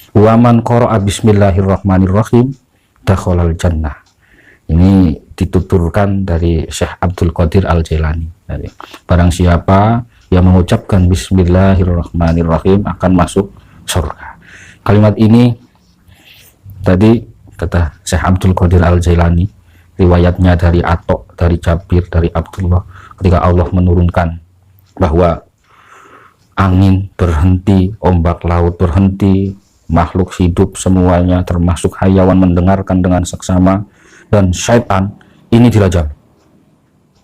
Wa man qara'a bismillahirrahmanirrahim dakhalal jannah. Ini dituturkan dari Syekh Abdul Qadir Al-Jailani. Barang siapa yang mengucapkan bismillahirrahmanirrahim akan masuk surga. Kalimat ini tadi kata Syekh Abdul Qadir Al-Jailani, riwayatnya dari Atok, dari Jabir, dari Abdullah, ketika Allah menurunkan bahwa angin berhenti, ombak laut berhenti, makhluk hidup semuanya termasuk hayawan mendengarkan dengan seksama, dan syaitan ini dirajam.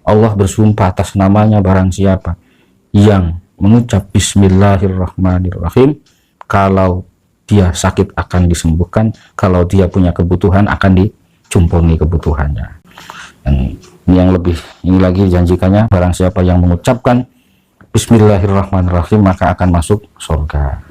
Allah bersumpah atas namanya, barang siapa yang mengucap bismillahirrahmanirrahim, kalau dia sakit akan disembuhkan, kalau dia punya kebutuhan akan dicumpuni kebutuhannya. Dan ini yang lebih ini lagi janjikannya, barang siapa yang mengucapkan bismillahirrahmanirrahim maka akan masuk surga.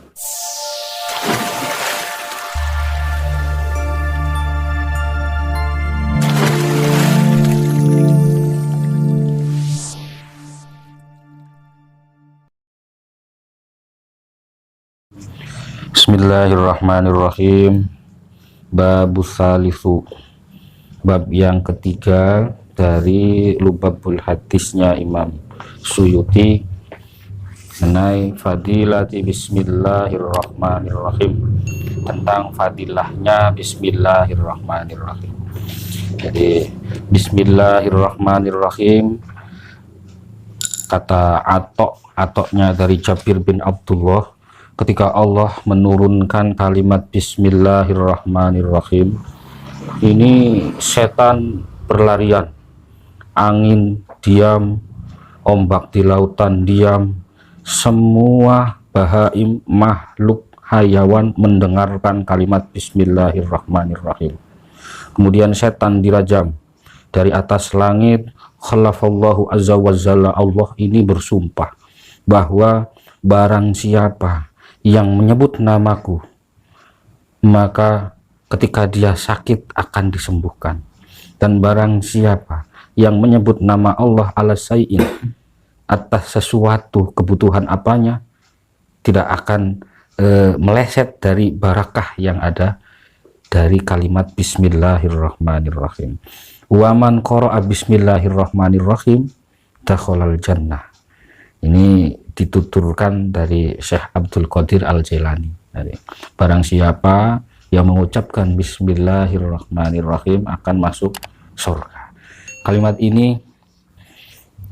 Bismillahirrahmanirrahim. Babus salisu, bab yang ketiga dari Lubabul Hadisnya Imam Suyuti mengenai fadilati bismillahirrahmanirrahim, tentang fadilahnya bismillahirrahmanirrahim. Jadi bismillahirrahmanirrahim, kata Atoknya dari Jabir bin Abdullah, ketika Allah menurunkan kalimat bismillahirrahmanirrahim, ini setan berlarian, angin diam, ombak di lautan diam, semua bahaim, makhluk hayawan mendengarkan kalimat bismillahirrahmanirrahim. Kemudian setan dirajam dari atas langit. Khalafallahu azza wa jalla, Allah ini bersumpah bahwa barang siapa yang menyebut namaku, maka ketika dia sakit akan disembuhkan. Dan barang siapa yang menyebut nama Allah ala syai'in, atas sesuatu kebutuhan apanya, tidak akan meleset dari barakah yang ada dari kalimat bismillahirrahmanirrahim. Wa man qara'a bismillahirrahmanirrahim dakhalal jannah. Ini dituturkan dari Syekh Abdul Qadir Al-Jailani. Barang siapa yang mengucapkan bismillahirrahmanirrahim akan masuk surga. Kalimat ini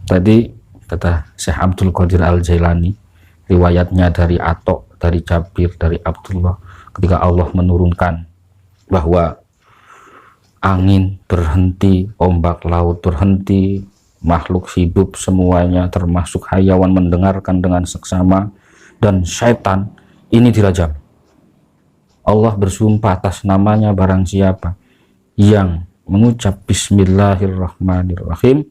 tadi kata Syekh Abdul Qadir Al-Jailani, riwayatnya dari Atok, dari Jabir, dari Abdullah, ketika Allah menurunkan bahwa angin berhenti, ombak laut berhenti, makhluk hidup semuanya termasuk hayawan mendengarkan dengan seksama, dan syaitan ini dirajam. Allah bersumpah atas namanya, barang siapa yang mengucap bismillahirrahmanirrahim,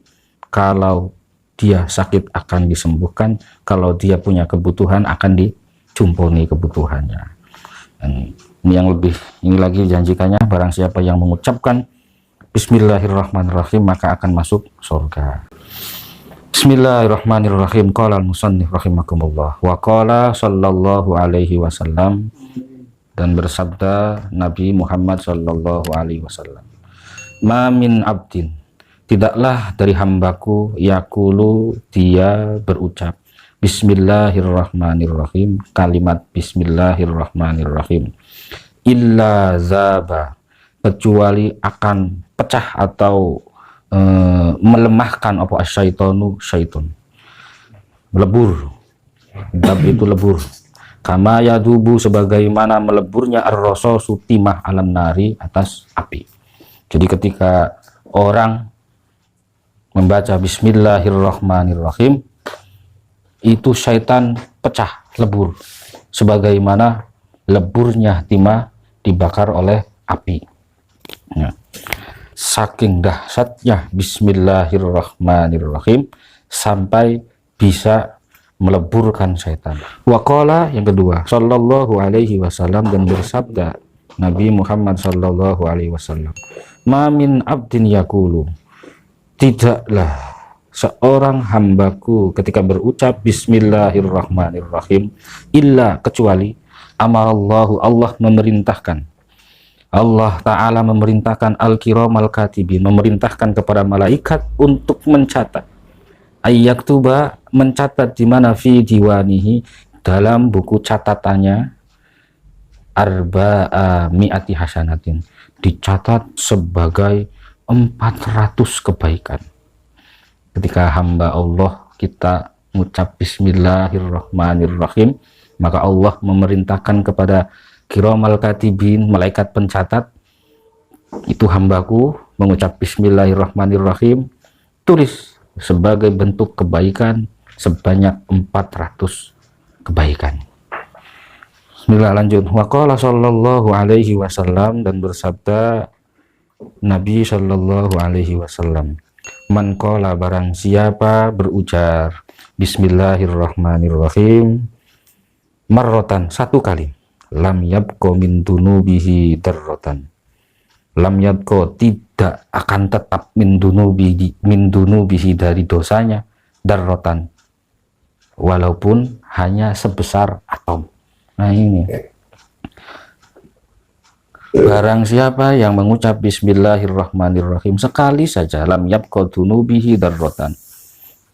kalau dia sakit akan disembuhkan, kalau dia punya kebutuhan akan dicumpuni kebutuhannya. Dan ini yang lebih ini lagi janjikannya, barang siapa yang mengucapkan bismillahirrahmanirrahim maka akan masuk surga. Bismillahirrahmanirrahim. Qala al-musannif rahimakumullah wa qala sallallahu alaihi wasallam, dan bersabda Nabi Muhammad sallallahu alaihi wasallam, ma min abdin, tidaklah dari hambaku, yakulu, dia berucap bismillahirrahmanirrahim, kalimat bismillahirrahmanirrahim, illa zaba, kecuali akan pecah atau melemahkan apa asyaitonu, syaiton melebur. Dab itu lebur, kama yadubu, sebagaimana meleburnya ar-rasasu, timah, alam nari, atas api. Jadi ketika orang membaca bismillahirrahmanirrahim, itu syaitan pecah, lebur, sebagaimana leburnya timah dibakar oleh api. Ya. Saking dahsyatnya bismillahirrahmanirrahim sampai bisa meleburkan syaitan. Waqala, yang kedua, sallallahu alaihi wasallam, dan bersabda Nabi Muhammad sallallahu alaihi wasallam, ma min abdin yakulu, tidaklah seorang hambaku ketika berucap bismillahirrahmanirrahim, illa, kecuali amarallahu, Allah memerintahkan, Allah Ta'ala memerintahkan al-kiramal katibin, memerintahkan kepada malaikat untuk mencatat, ayyaktuba, mencatat di mana, fi diwanihi, dalam buku catatannya, arba'a mi'ati hasanatin, dicatat sebagai 400 kebaikan. Ketika hamba Allah kita mengucap bismillahirrahmanirrahim, maka Allah memerintahkan kepada kiramal katibin, malaikat pencatat, itu hambaku mengucap bismillahirrahmanirrahim, tulis sebagai bentuk kebaikan sebanyak 400 kebaikan. Bismillah, lanjut. Waqala sallallahu alaihi wasallam, dan bersabda Nabi sallallahu alaihi wasallam, man qala, barang siapa berujar bismillahirrahmanirrahim marrotan, satu kali, lam yabqa min dunubihi darrotan, lam yabqa, tidak akan tetap min dunubihi dari dosanya, darrotan, walaupun hanya sebesar atom. Nah ini, barang siapa yang mengucap bismillahirrahmanirrahim sekali saja, lam yabqa dunubihi darrotan,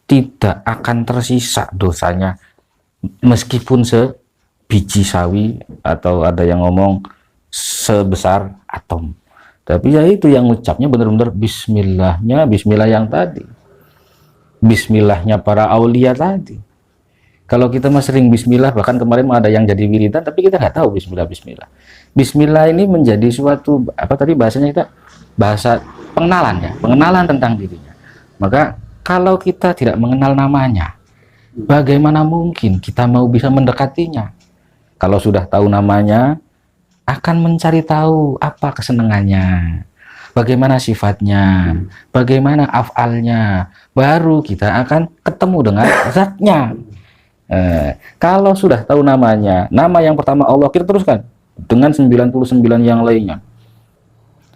tidak akan tersisa dosanya meskipun sebiji sawi, atau ada yang ngomong sebesar atom. Tapi ya itu yang ucapnya benar-benar bismillahnya, bismillah yang tadi, bismillahnya para aulia tadi. Kalau kita mah sering bismillah, bahkan kemarin ada yang jadi wiridan, tapi kita nggak tahu bismillah. Bismillah ini menjadi suatu, apa tadi bahasanya, kita bahasa pengenalan ya, pengenalan tentang dirinya. Maka kalau kita tidak mengenal namanya, bagaimana mungkin kita mau bisa mendekatinya? Kalau sudah tahu namanya, akan mencari tahu apa kesenangannya, bagaimana sifatnya, bagaimana afalnya, baru kita akan ketemu dengan zatnya. Kalau sudah tahu namanya, nama yang pertama Allah, kita teruskan dengan 99 yang lainnya.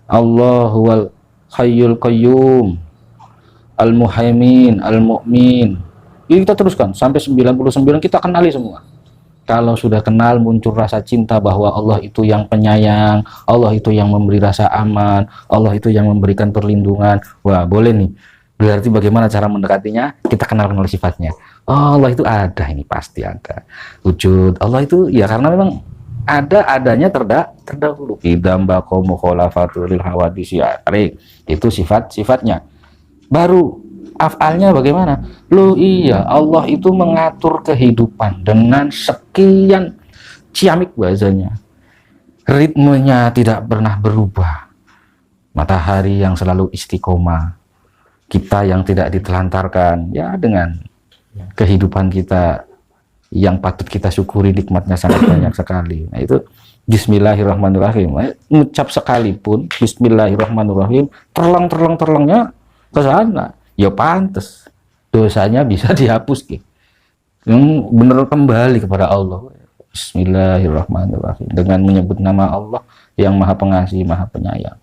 Allahuwal hayyul qayyum, al-muhaimin, al-mu'min. Ini kita teruskan sampai 99, kita kenali semua. Kalau sudah kenal, muncul rasa cinta bahwa Allah itu yang penyayang, Allah itu yang memberi rasa aman, Allah itu yang memberikan perlindungan. Wah, boleh nih. Berarti bagaimana cara mendekatinya? Kita kenal sifatnya. Oh, Allah itu ada, ini pasti ada. Wujud Allah itu ya karena memang adanya terdahulu. Idam baqamu khalafatul hawadisi, itu sifat-sifatnya. Baru afalnya bagaimana? Loh iya, Allah itu mengatur kehidupan dengan sekian ciamik bahasanya. Ritmenya tidak pernah berubah. Matahari yang selalu istiqomah. Kita yang tidak ditelantarkan, ya dengan kehidupan kita yang patut kita syukuri, nikmatnya sangat banyak sekali. Nah itu bismillahirrahmanirrahim. Ngucap sekalipun bismillahirrahmanirrahim, terlang-terlangnya ke sana. Ya pantes dosanya bisa dihapus gitu. Yang benar kembali kepada Allah. Bismillahirrahmanirrahim, dengan menyebut nama Allah yang Maha Pengasih, Maha Penyayang.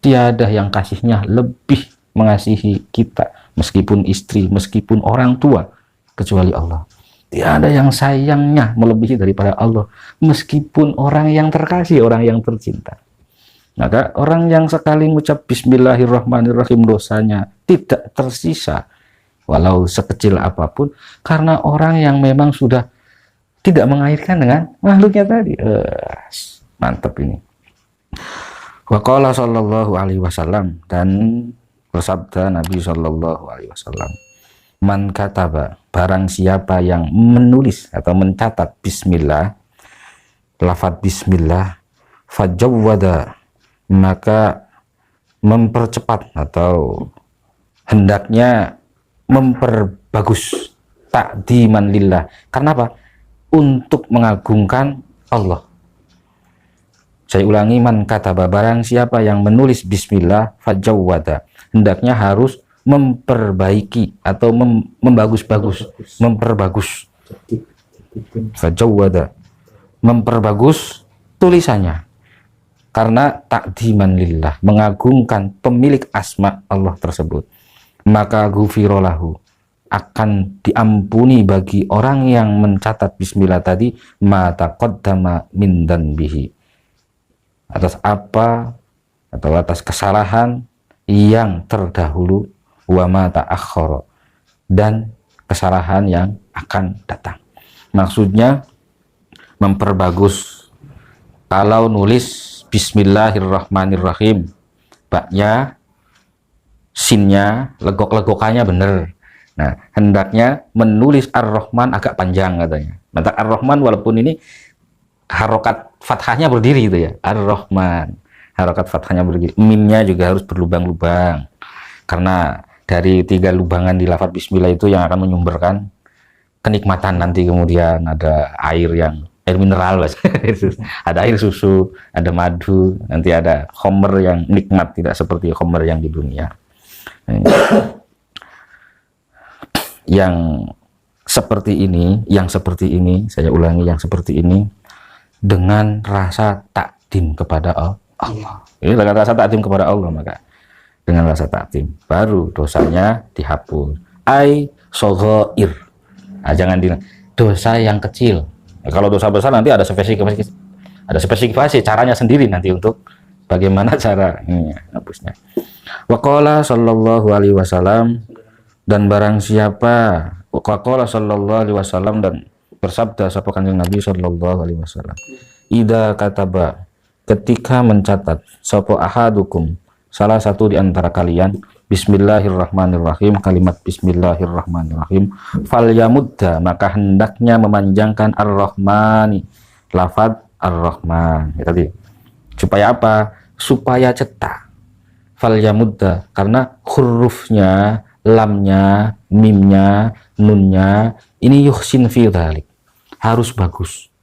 Tiada yang kasihnya lebih mengasihi kita, meskipun istri, meskipun orang tua, kecuali Allah. Tiada yang sayangnya melebihi daripada Allah, meskipun orang yang terkasih, orang yang tercinta. Maka orang yang sekali mengucap bismillahirrahmanirrahim, dosanya tidak tersisa walau sekecil apapun, karena orang yang memang sudah tidak mengaitkan dengan makhluknya tadi. Mantap ini. Wa qala sallallahu alaihi wasallam, dan bersabda Nabi sallallahu alaihi wasallam, man kataba, barang siapa yang menulis atau mencatat bismillah, lafaz bismillah, fajawwada, maka mempercepat atau hendaknya memperbagus, takdiman lillah. Karena apa? Untuk mengagungkan Allah. Saya ulangi, man kataba, barang siapa yang menulis bismillah, fajawwada, hendaknya harus memperbaiki atau memperbagus fajawwada, memperbagus tulisannya, karena takdiman lillah, mengagungkan pemilik asma Allah tersebut. Maka ghufirolahu, akan diampuni bagi orang yang mencatat bismillah tadi ma taqaddama min dzanbihi, atas apa atau atas kesalahan yang terdahulu, wa ma ta'akhkhara, dan kesalahan yang akan datang. Maksudnya memperbagus. Kalau nulis bismillahirrahmanirrahim, baknya, sinnya, legok-legokannya bener. Nah, hendaknya menulis ar-Rahman agak panjang katanya. Maka ar-Rahman walaupun ini harokat fathahnya berdiri gitu ya, ar-Rahman, harokat fathahnya berdiri. Mimnya juga harus berlubang-lubang, karena dari 3 lubangan di lafaz bismillah itu yang akan menyumberkan kenikmatan nanti. Kemudian ada air mineral mas. Ada air susu, ada madu, nanti ada khomer yang nikmat, tidak seperti khomer yang di dunia. Yang seperti ini, saya ulangi, yang seperti ini dengan rasa takdim kepada Allah. Ini dengan rasa takdim kepada Allah, maka dengan rasa takdim baru dosanya dihapus. Shoghair. Nah, jangan dosa yang kecil. Nah, kalau dosa besar nanti ada spesifikasi caranya sendiri nanti untuk bagaimana cara ini hapusnya. Waqala sallallahu alaihi wasallam, dan barang siapa, waqala sallallahu alaihi wasallam, dan bersabda sapa Kanjeng Nabi sallallahu alaihi wasallam, idza kataba, ketika mencatat, sapa ahadukum, salah satu di antara kalian, bismillahirrahmanirrahim, kalimat bismillahirrahmanirrahim, falyamudda, maka hendaknya memanjangkan ar-Rahmani, lafaz ar-Rahman ya tadi. Supaya apa? Supaya cetak. Falyamudda, karena hurufnya, lamnya, mimnya, nunnya ini yuhsin fi dzalik, harus bagus,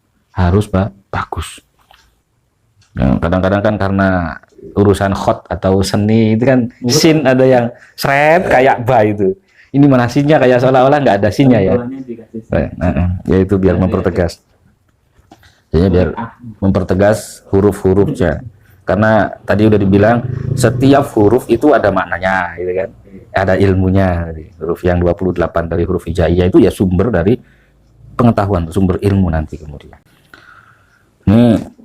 bagus. Kadang-kadang kan karena urusan khot atau seni itu kan sin ada yang seret kayak ba itu. Ini mana sinnya kayak seolah-olah nggak ada sinnya ya. Yaitu biar mempertegas. Jadi biar mempertegas huruf-hurufnya. Karena tadi udah dibilang setiap huruf itu ada maknanya gitu kan. Ada ilmunya. Huruf yang 28 dari huruf hijaiyah itu ya sumber dari pengetahuan, sumber ilmu nanti kemudian. Ini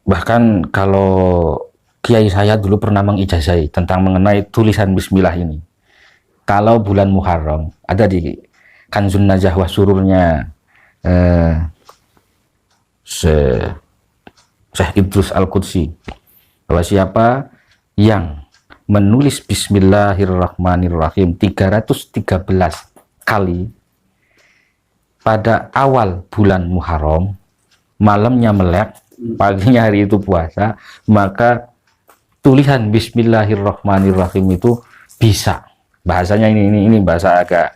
bahkan kalau kiai saya dulu pernah mengijazai tentang mengenai tulisan bismillah ini. Kalau bulan Muharram ada di Kanzun Najah wa Sururnya Syekh Idrus Al-Qudsi, bahwa siapa yang menulis bismillahirrahmanirrahim 313 kali pada awal bulan Muharram, malamnya melek, paginya hari itu puasa, maka tulisan bismillahirrahmanirrahim itu bisa, bahasanya ini bahasa agak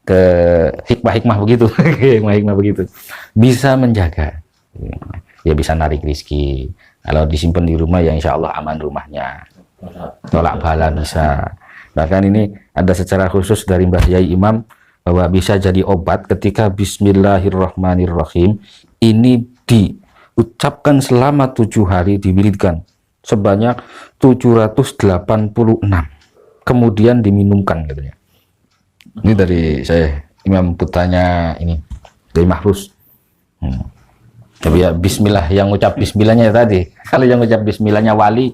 ke hikmah begitu, hikmah begitu, bisa menjaga, ya bisa narik rizki. Kalau disimpan di rumah ya insya Allah aman rumahnya, tolak bala bisa. Bahkan ini ada secara khusus dari Mbah Yai Imam bahwa bisa jadi obat ketika bismillahirrahmanirrahim ini diucapkan selama 7 hari, diwiridkan sebanyak 786, kemudian diminumkan katanya. Ini dari saya Imam putranya ini dari Mahrus. Tapi ya bismillah, yang ucap bismillahnya tadi. Kalau yang ucap bismillahnya wali,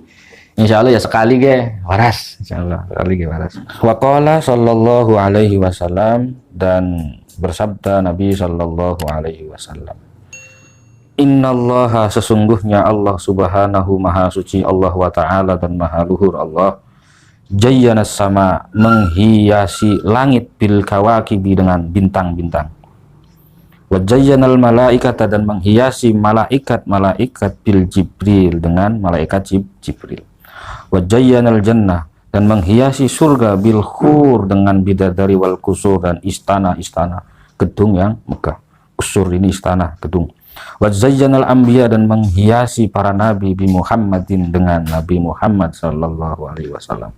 insya Allah ya sekali ge waras, insya Allah sekali ge waras. Waqala sallallahu alaihi wasallam, dan bersabda Nabi sallallahu alaihi wasallam, innallaha, sesungguhnya Allah subhanahu maha suci, Allah wa ta'ala dan maha luhur Allah, jayyanas sama, menghiasi langit, bil kawakibi, dengan bintang-bintang, wa jayyanal malaikata, dan menghiasi malaikat bil Jibril, dengan malaikat Jibril, wa jayyanal jannah, dan menghiasi surga bil khur, dengan bidadari wal kusur, dan istana-istana, gedung yang megah. Kusur ini istana, gedung. Wa zayyanal anbiya, dan menghiasi para nabi bi Muhammadin, dengan Nabi Muhammad sallallahu alaihi wasallam.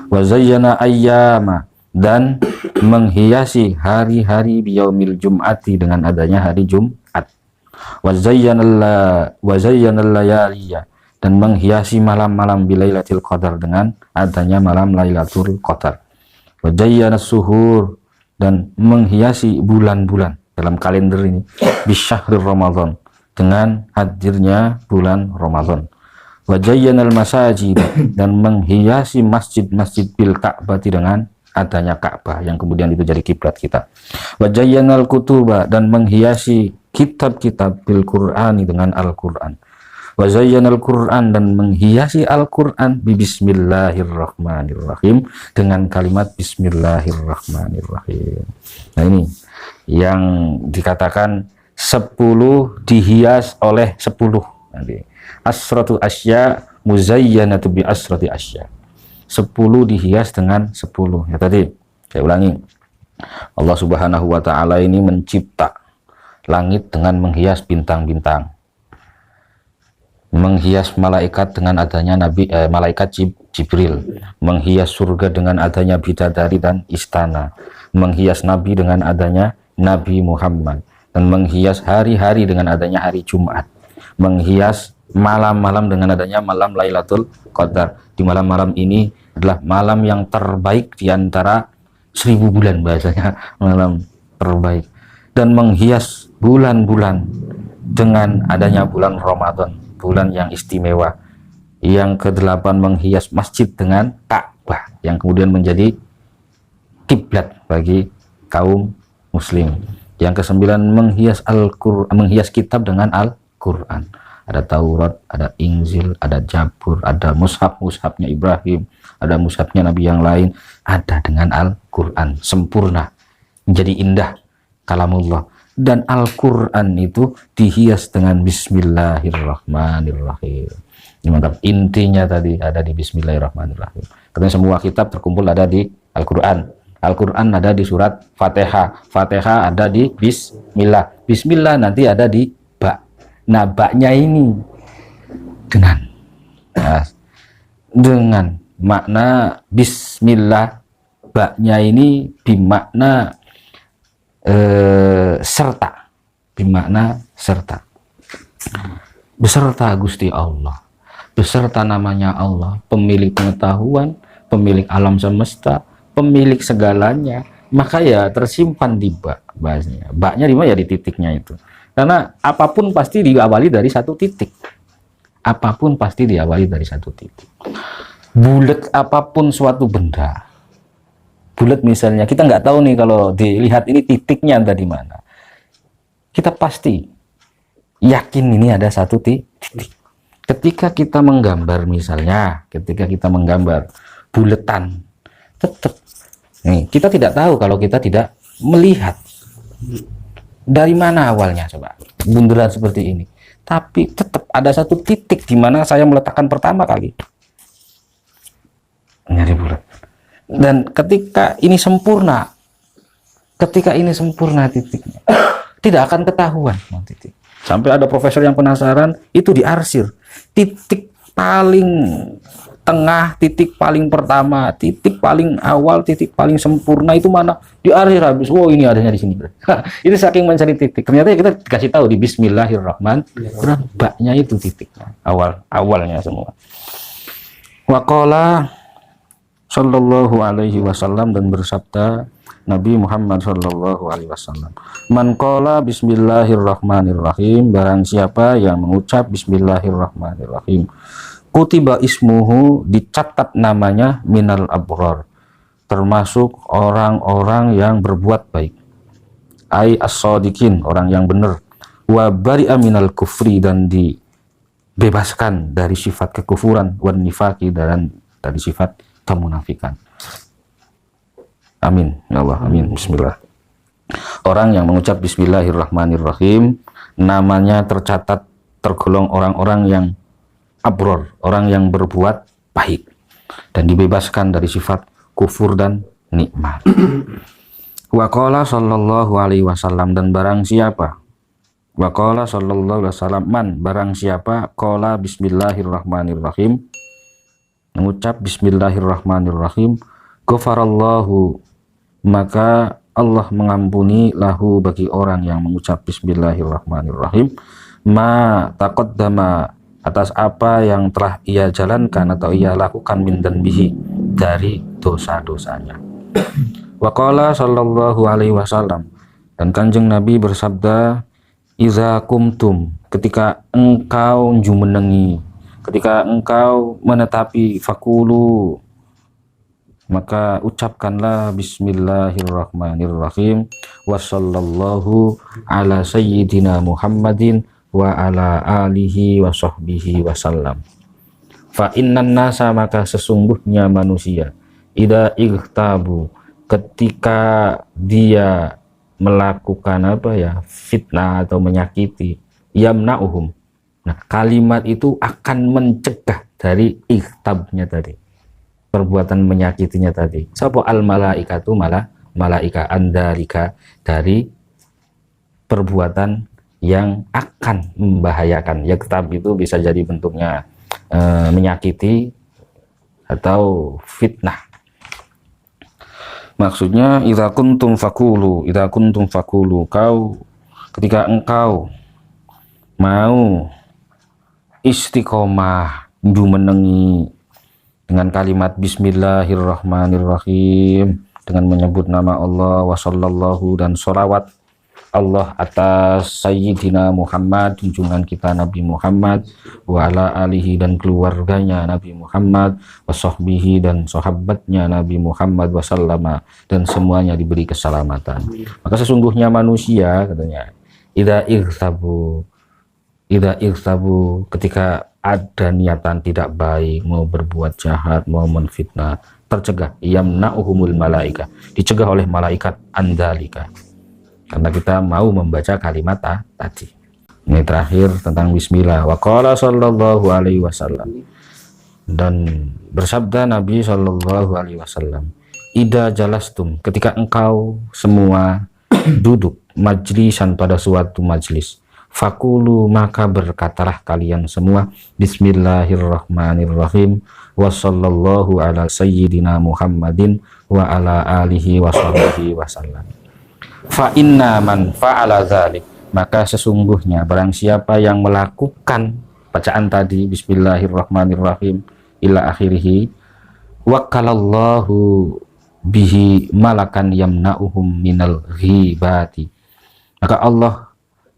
Wa zayyana ayyama, dan menghiasi hari-hari bi yaumil jum'ati, dengan adanya hari Jumat. Wa zayyanal layaliya, dan menghiasi malam-malam bi lailatul qadar, dengan adanya malam Lailatul Qadar. wa zayyana suhur, dan menghiasi bulan-bulan dalam kalender ini, bisyahrir Ramadan, dengan hadirnya bulan Ramadan. Wa zayyanal masajid, dan menghiasi masjid-masjid bil Ka'bah, dengan adanya Ka'bah yang kemudian itu jadi kiblat kita. Wa zayyanal kutuba, dan menghiasi kitab-kitab bil Qur'ani, dengan Al-Qur'an. Wa zayyanal Qur'an, dan menghiasi Al-Qur'an bi bismillahirrahmanirrahim, dengan kalimat bismillahirrahmanirrahim. Nah, ini yang dikatakan 10 dihias oleh 10. Nanti asratu asya muzayyanatu bi asrati asya. 10 dihias dengan 10. Ya, tadi saya ulangi. Allah Subhanahu wa taala ini mencipta langit dengan menghias bintang-bintang, menghias malaikat dengan adanya malaikat Jibril, menghias surga dengan adanya bidadari dan istana, menghias nabi dengan adanya Nabi Muhammad, dan menghias hari-hari dengan adanya hari Jumat, menghias malam-malam dengan adanya malam Lailatul Qadar. Di malam-malam ini adalah malam yang terbaik di antara 1000 bulan, bahasanya malam terbaik, dan menghias bulan-bulan dengan adanya bulan Ramadan, bulan yang istimewa. Yang ke-8 menghias masjid dengan Ka'bah, yang kemudian menjadi kiblat bagi kaum muslim. Yang ke-9 menghias menghias kitab dengan Al-Qur'an. Ada Taurat, ada Injil, ada Jabur, ada mushaf-mushafnya Ibrahim, ada mushafnya nabi yang lain, ada dengan Al-Qur'an, sempurna, menjadi indah kalamullah. Dan Al-Qur'an itu dihias dengan bismillahirrahmanirrahim. Ini mantap, intinya tadi ada di bismillahirrahmanirrahim. Karena semua kitab terkumpul ada di Al-Qur'an. Al-Qur'an ada di surat Fatihah, Fatihah ada di bismillah, bismillah nanti ada di ba. Nah, baknya ini dengan makna bismillah, baknya ini bimakna serta, bimakna serta, beserta Gusti Allah, beserta namanya Allah, pemilik pengetahuan, pemilik alam semesta, pemilik segalanya. Maka ya tersimpan di bak, bahasanya. Baknya di mana ya, di titiknya itu. Karena apapun pasti diawali dari satu titik. Apapun pasti diawali dari satu titik. Bulat apapun suatu benda, bulat misalnya, kita nggak tahu nih kalau dilihat ini titiknya ada di mana. Kita pasti yakin ini ada satu titik. Ketika kita menggambar misalnya, ketika kita menggambar buletan, tetap nih, kita tidak tahu kalau kita tidak melihat dari mana awalnya, coba bunderan seperti ini. Tapi tetap ada satu titik di mana saya meletakkan pertama kali nyari bulat. Dan ketika ini sempurna, titiknya tidak akan ketahuan titik. Sampai ada profesor yang penasaran, itu diarsir titik paling tengah, titik paling pertama, titik paling awal, titik paling sempurna itu mana, diarsir habis. Oh, ini adanya di sini. Itu saking mencari titik, ternyata kita dikasih tahu di bismillahirrahmanirrahim, baknya itu titiknya, awalnya semua. Waqala sallallahu alaihi wasallam, dan bersabda Nabi Muhammad sallallahu alaihi wasallam, man qala bismillahirrahmanirrahim, barang siapa yang mengucap bismillahirrahmanirrahim, kutiba ismuhu, dicatat namanya, minal abrar, termasuk orang-orang yang berbuat baik, ai as-shadiqin, orang yang benar, wa bari'a minal kufri, dan dibebaskan dari sifat kekufuran, wan nifaqi, dan dari sifat kemunafikan. Amin ya Allah, amin. Bismillah. Orang yang mengucap bismillahirrahmanirrahim namanya tercatat tergolong orang-orang yang abror, orang yang berbuat baik, dan dibebaskan dari sifat kufur dan nikmat. Wa qala sallallahu alaihi wasallam, dan barang siapa, wa qala sallallahu alaihi wasallam, man, barang siapa qala bismillahirrahmanirrahim, mengucap bismillahirrahmanirrahim, ghafarallahu, maka Allah mengampuni, lahu, bagi orang yang mengucap bismillahirrahmanirrahim, ma taqaddama, atas apa yang telah ia jalankan atau ia lakukan min dzanbihi, dari dosa-dosanya. Wa qala sallallahu alaihi wasallam, dan Kanjeng Nabi bersabda, iza kumtum, ketika engkau jumenengi, ketika engkau menetapi, fakulu, maka ucapkanlah bismillahirrahmanirrahim, wa sallallahu ala sayyidina Muhammadin wa ala alihi wa sahbihi wasallam. Fa innan nasa, maka sesungguhnya manusia, ida ightabu, ketika dia melakukan fitnah atau menyakiti, yamna'uhum, nah kalimat itu akan mencegah dari ightabnya tadi, perbuatan menyakitinya tadi. Sapa al malaikatu, malaika andalika, dari perbuatan yang akan membahayakan. Ightab itu bisa jadi bentuknya menyakiti atau fitnah. Maksudnya idza kuntum fakulu, kau ketika engkau mau istiqomah menengi dengan kalimat bismillahirrahmanirrahim, dengan menyebut nama Allah, wa sallallahu, dan sholawat Allah atas Sayyidina Muhammad, junjungan kita Nabi Muhammad, wa ala alihi, dan keluarganya Nabi Muhammad, wa sahbihi, dan sahabatnya Nabi Muhammad, wa sallama, dan semuanya diberi keselamatan. Maka sesungguhnya manusia, katanya, idza ightabu, ketika ada niatan tidak baik, mau berbuat jahat, mau menfitnah, tercegah, yamna'uhumul malaika, dicegah oleh malaikat andalika, karena kita mau membaca kalimat tadi. Ini terakhir tentang bismillah. Wa qala sallallahu alaihi wasallam, dan bersabda Nabi sallallahu alaihi wasallam, ida jalastum, ketika engkau semua duduk majlisan, pada suatu majlis, fakulu, maka berkatalah kalian semua bismillahirrahmanirrahim, wa sallallahu ala sayyidina Muhammadin wa ala alihi wa sahbihi wasallam. Fa inna man fa'ala dzalik, maka sesungguhnya barang siapa yang melakukan bacaan tadi bismillahirrahmanirrahim ila akhirih, wakalallahu bihi malakan yamna'uhum minal ghibati, maka Allah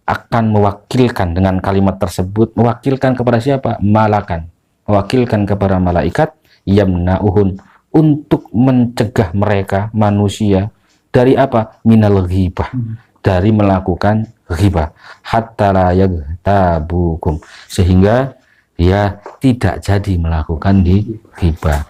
akan mewakilkan dengan kalimat tersebut, mewakilkan kepada siapa? Malakan, mewakilkan kepada malaikat, yamna'uhum, untuk mencegah mereka manusia dari apa? Minal ghibah, dari melakukan ghibah, hatta la yaghtabukum, sehingga dia tidak jadi melakukan di ghibah.